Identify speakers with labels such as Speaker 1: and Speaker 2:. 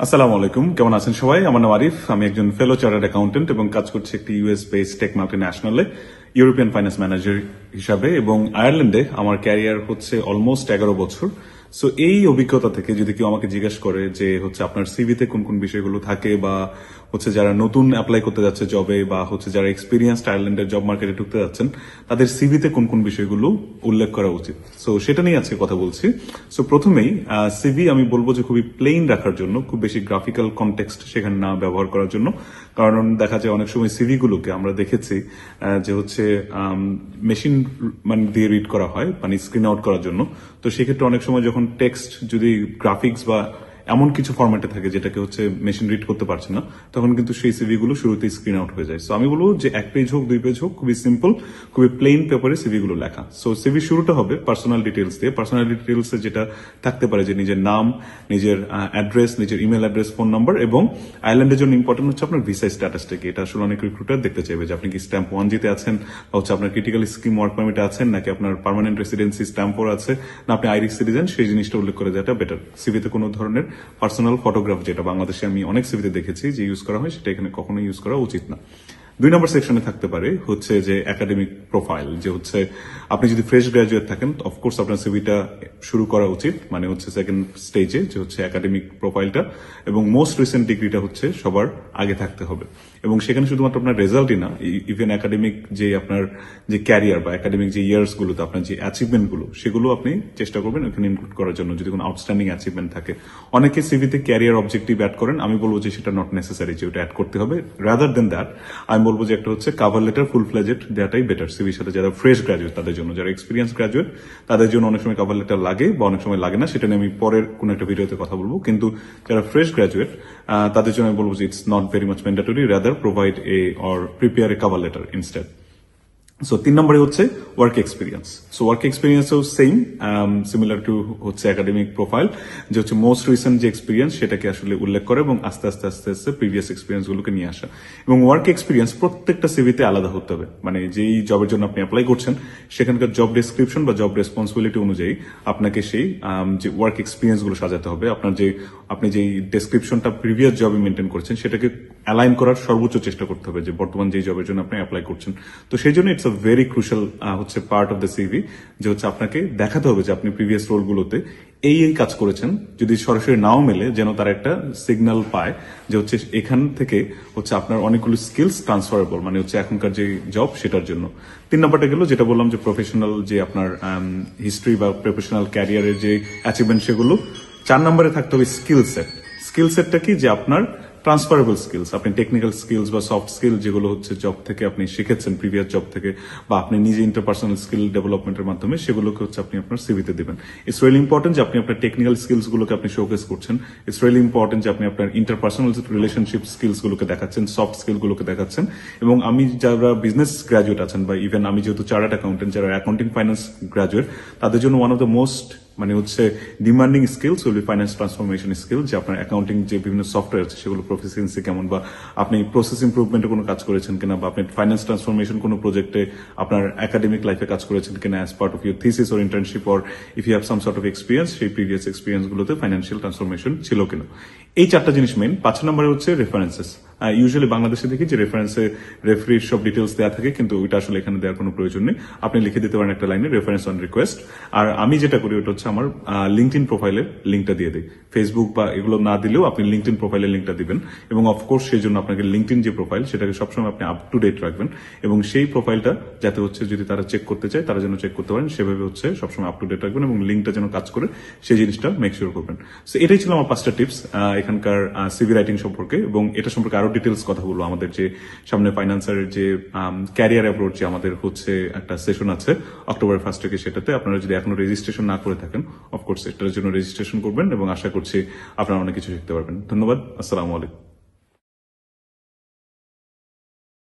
Speaker 1: আসসালামু আলাইকুম, কেমন আছেন সবাই? আমার নাম আরিফ, আমি একজন ফেলো চার্টার্ড অ্যাকাউন্টেন্ট এবং কাজ করছি একটি ইউএস বেসড টেক মাল্টিন্যাশনালে ইউরোপিয়ান ফাইন্যান্স ম্যানেজার হিসাবে, এবং আয়ারল্যান্ডে আমার ক্যারিয়ার হচ্ছে অলমোস্ট 11 বছর। সো এই অভিজ্ঞতা থেকে যদি কেউ আমাকে জিজ্ঞেস করে যে হচ্ছে আপনার সিভিতে কোন কোন বিষয়গুলো থাকে, বা হচ্ছে যারা নতুন অ্যাপ্লাই করতে যাচ্ছে জবে, বা হচ্ছে যারা এক্সপিরিয়েন্সড আয়ারল্যান্ডের জব মার্কেটে ঢুকতে যাচ্ছেন, তাদের সিভিতে কোন কোন বিষয়গুলো উল্লেখ করা উচিত, সো সেটা নিয়ে আজকে কথা বলছি। সো প্রথমেই সিভি আমি বলবো যে খুবই প্লেন রাখার জন্য, খুব বেশি গ্রাফিক্যাল কনটেক্সট সেখানে না ব্যবহার করার জন্য। কারণ দেখা যায় অনেক সময় সিভি গুলোকে আমরা দেখেছি যে হচ্ছে মেশিন মানে দিয়ে রিড করা হয়, মানে স্ক্রিন আউট করার জন্য। তো সেক্ষেত্রে অনেক সময় যখন টেক্সট যদি গ্রাফিক্স বা এমন কিছু ফরম্যাটে থাকে যেটাকে হচ্ছে মেশিন রিড করতে পারছে না, তখন কিন্তু সেই সিভি গুলো শুরুতেই স্ক্রিন আউট হয়ে যায়। সো আমি বলবো যে 1 পেজ হোক 2 পেজ হোক, খুবই সিম্পল, খুবই প্লেন পেপারে সিভি গুলো লেখা। সো সিভি শুরুটা হবে পার্সোনাল ডিটেলস দিয়ে। পার্সোনাল ডিটেলস যেটা থাকতে পারে যে নিজের নাম, নিজের অ্যাড্রেস, নিজের ইমেল অ্যাড্রেস, ফোন নাম্বার, এবং আয়ারল্যান্ডের জন্য ইম্পর্টেন্ট হচ্ছে আপনার ভিসা স্ট্যাটাসটাকে। এটা আসলে অনেক রিক্রুটার দেখতে চাইবে যে আপনি কি স্ট্যাম্প 1G তে আছেন, বা হচ্ছে আপনার ক্রিটিক্যাল স্কিম ওয়ার্ক পারমিটে আছেন, নাকি আপনার পার্মানেন্ট রেসিডেন্সি স্ট্যাম্প 4 আছে, না আপনি আইরিশ সিটিজেন, সেই জিনিসটা উল্লেখ করে দেওয়াটা বেটার। সিভিতে কোনো ধরনের পার্সোনাল ফটোগ্রাফ, যেটা বাংলাদেশে আমি অনেক সিভিতে দেখেছি যে ইউজ করা হয়, সেটা এখানে কখনোই ইউজ করা উচিত না। 2 নম্বর সেকশনে থাকতে পারে হচ্ছে যে একাডেমিক প্রোফাইল, যে হচ্ছে আপনি যদি ফ্রেশ গ্রাজুয়েট থাকেন, অফকোর্স আপনার সিভিটা শুরু করা উচিত মানে হচ্ছে সেকেন্ড স্টেজে, যে হচ্ছে একাডেমিক প্রোফাইলটা, এবং মোস্ট রিসেন্ট ডিগ্রিটা হচ্ছে সবার আগে থাকতে হবে। এবং সেখানে শুধুমাত্র আপনার রেজাল্টই না, ইভেন একাডেমিক যে আপনার যে ক্যারিয়ার বা একাডেমিক যে ইয়ার্স গুলোতে আপনার যে অ্যাচিভমেন্ট গুলো, সেগুলো আপনি চেষ্টা করবেন ওখানে ইনক্লুড করার জন্য, যদি কোনো আউটস্ট্যান্ডিং অ্যাচিভমেন্ট থাকে। অনেকে সিভিতে ক্যারিয়ার অবজেক্টিভ অ্যাড করেন, আমি বলবো যে সেটা নট নেসেসারি যে ওটা অ্যাড করতে হবে। রাদার দেন দ্যাট আমি বলবো যে একটা হচ্ছে কাভার লেটার ফুল ফ্লেজেড দেওয়াটাই বেটার সিভির সাথে। যারা ফ্রেশ গ্রাজুয়েট তাদের জন্য, যারা এক্সপিরিয়েন্স গ্রাজুয়েট তাদের জন্য অনেক সময় কাভার লেটার লাগে বা অনেক সময় লাগে না, সেটা নিয়ে আমি পরের কোনো একটা ভিডিওতে কথা বলবো। কিন্তু যারা ফ্রেশ গ্রাজুয়েট তাদের জন্য আমি বলবো যে it's not very much mandatory, rather provide a or prepare a cover letter instead. So 3 নম্বরে হচ্ছে ওয়ার্ক এক্সপিরিয়েন্স। সো ওয়ার্ক এক্সপিরিয়েন্সও সেম, সিমিলার টু হচ্ছে একাডেমিক প্রোফাইল, যে হচ্ছে মোস্ট রিসেন্ট যে এক্সপিরিয়েন্স সেটাকে আসলে উল্লেখ করে, এবং আস্তে আস্তে আস্তে আস্তে প্রিভিয়াস এক্সপিরিয়েন্স গুলোকে নিয়ে আসা। এবং ওয়ার্ক এক্সপিরিয়েন্স প্রত্যেকটা সিভিতে আলাদা হতে হবে, মানে যেই জবের জন্য আপনি অ্যাপ্লাই করছেন সেখানকার জব ডেসক্রিপশন বা জব রেসপন্সিবিলিটি অনুযায়ী আপনাকে সেই যে ওয়ার্ক এক্সপিরিয়েন্স গুলো সাজাতে হবে। আপনি যেই ডেসক্রিপশনটা প্রিভিয়াস জবে মেনটেন করছেন সেটাকে অ্যালাইন করার সর্বোচ্চ চেষ্টা করতে হবে, যে বর্তমান যেই জবের জন্য আপনি অ্যাপ্লাই করছেন। তো সেই জন্য ইটস ভেরি ক্রুশাল হচ্ছে পার্ট অফ দ্য সিভি, যে হচ্ছে আপনাকে দেখাতে হবে যে আপনি প্রিভিয়াস রোলগুলোতে এই কাজ করেছেন। যদি সরাসরি নাও মেলে, যেন তার একটা সিগন্যাল পায় যে হচ্ছে এখান থেকে হচ্ছে আপনার অনেকগুলো স্কিলস ট্রান্সফারেবল, মানে হচ্ছে এখনকার যে জব সেটার জন্য। 3 নম্বরটা গেল যেটা বললাম যে প্রফেশনাল যে আপনার হিস্ট্রি বা প্রফেশনাল ক্যারিয়ারের যে অ্যাচিভমেন্ট সেগুলো। 4 নম্বরে থাকতে হবে স্কিল সেট। স্কিল সেটটা কি, যে আপনার ট্রান্সফারেবল স্কিলস, আপনি টেকনিক্যাল স্কিলস বা সফট স্কিল যেগুলো হচ্ছে জব থেকে আপনি শিখেছেন, প্রিভিয়াস জব থেকে, বা আপনি নিজে ইন্টারপার্সোনাল স্কিল ডেভেলপমেন্টের মাধ্যমে, সেগুলোকে হচ্ছে আপনি আপনার সিভিতে দিবেন। ইটস রিয়েলি ইম্পর্টেন্ট যে আপনি আপনার টেকনিক্যাল স্কিলস গুলোকে আপনি শোকেস করছেন। ইটস রিয়েলি ইম্পর্টেন্ট যে আপনি আপনার ইন্টারপার্সোনাল রিলেশনশিপ স্কিলস গুলোকে দেখাচ্ছেন, সফট স্কিল গুলোকে দেখাচ্ছেন। এবং আমি যারা বিজনেস গ্রাজুয়েট আছেন, বা ইভেন আমি যেহেতু চার্টার্ড অ্যাকাউন্টেন্ট, যারা অ্যাকাউন্টিং ফাইন্যান্স গ্রাজুয়েট, তাদের জন্য ওয়ান অফ দ্য মোস্ট মানে হচ্ছে demanding skills will be finance transformation skill, যে আপনার অ্যাকাউন্টিং যে বিভিন্ন সফটওয়্যার আছে সেগুলো প্রফিসিয়েন্সি কেমন, বা আপনি প্রসেস ইমপ্রুভমেন্টে কোনো কাজ করেছেন কিনা, বা আপনি ফাইন্যান্স ট্রান্সফরমেশন কোনো প্রজেক্টে আপনার একাডেমিক লাইফে কাজ করেছেন কিনা as part of your thesis or internship, or if you have some sort of experience, সেই প্রিভিয়াস এক্সপিরিয়েন্স গুলোতে ফাইন্যান্সিয়াল ট্রান্সফরমেশন ছিল কিনা। এই 4টা জিনিস মেইন। 5 নম্বরে হচ্ছে রেফারেন্সেস। ইউজুয়ালি বাংলাদেশে দেখি যে রেফারেন্সে রেফারির সব ডিটেলস দেওয়া থাকে, কিন্তু ওইটা আসলে এখানে দেওয়ার কোনো প্রয়োজন নেই। আপনি লিখে দিতে পারেন একটা লাইনে রেফারেন্স অন রিকোয়েস্ট। আর আমি যেটা করি ওটা হচ্ছে আমার লিঙ্কডইন প্রোফাইলের লিঙ্কটা দিয়ে দিই। ফেসবুক বা এগুলো না দিলেও আপনি লিঙ্কডইন প্রোফাইলের লিঙ্কটা দিবেন, এবং অফকোর্স সেই জন্য আপনাকে লিঙ্কডইন যে প্রোফাইল সেটাকে সবসময় আপনি আপ টু ডেট রাখবেন, এবং সেই প্রোফাইলটা যাতে হচ্ছে যদি তারা চেক করতে চায় তারা যেন চেক করতে পারেন, সেভাবে হচ্ছে সবসময় আপ টু ডেট রাখবেন, এবং লিঙ্কটা যেন কাজ করে সেই জিনিসটা মেক শিওর করবেন। সো এটাই ছিল আমার 5টা টিপস এখানকার সিভি রাইটিং সম্পর্কে, এবং এটা সম্পর্কে আরো ডিটেলস কথা বলবো আমাদের যে সামনে ফাইন্যান্সের যে ক্যারিয়ার অ্যাপ্রোচ যে আমাদের হচ্ছে একটা সেশন আছে অক্টোবর 1 থেকে। সেটাতে আপনারা যদি এখনো রেজিস্ট্রেশন না করে থাকেন, অফকোর্স এটার জন্য রেজিস্ট্রেশন করবেন, এবং আশা করছি আপনারা অনেক কিছু শিখতে পারবেন। ধন্যবাদ। আসসালামু আলাইকুম।